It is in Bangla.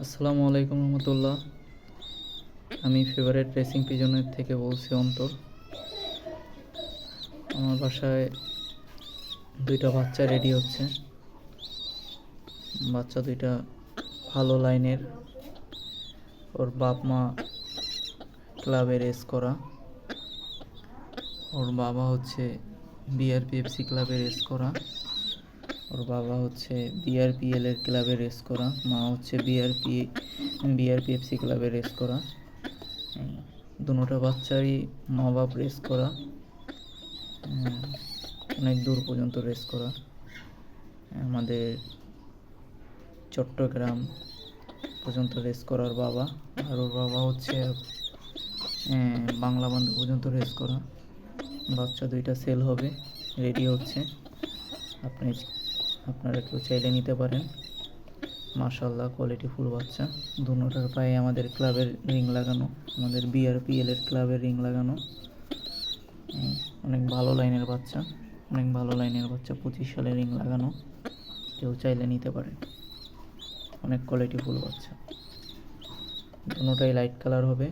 আসসালামু আলাইকুম রহমতুল্লাহ। আমি ফেভারিট রেসিং পিজনের থেকে বলছি অন্তর। আমার বাসায় দুইটা বাচ্চা রেডি হচ্ছে। বাচ্চা দুইটা ভালো লাইনের। ওর বাপ মা ক্লাবে রেস করা। ওর বাবা হচ্ছে বিআরপিএফসি ক্লাবে রেস করা। ওর বাবা হচ্ছে বিআরপিএল এর ক্লাবে রেস করা। মা হচ্ছে বিআরপিএফসি ক্লাবে রেস করা। দুটো বাচ্চারই মা বাপ রেস করা, অনেক দূর পর্যন্ত রেস করা। আমাদের চট্টগ্রাম পর্যন্ত রেস করার বাবা, আর ওর বাবা হচ্ছে বাংলা বান্ধব পর্যন্ত রেস করা। বাচ্চা দুইটা সেল হবে, রেডি হচ্ছে। আপনারা কেউ চাইলে নিতে পারেন। মাশাআল্লাহ, কোয়ালিটি ফুল বাচ্চা। দুটোটার পায়ে আমাদের ক্লাবের রিং লাগানো, আমাদের বিআরপিএল এর ক্লাবের রিং লাগানো। অনেক ভালো লাইনের বাচ্চা, 25 সালে রিং লাগানো। কেউ চাইলে নিতে পারে। অনেক কোয়ালিটি ফুল বাচ্চা। দুটোটাই লাইট কালার হবে।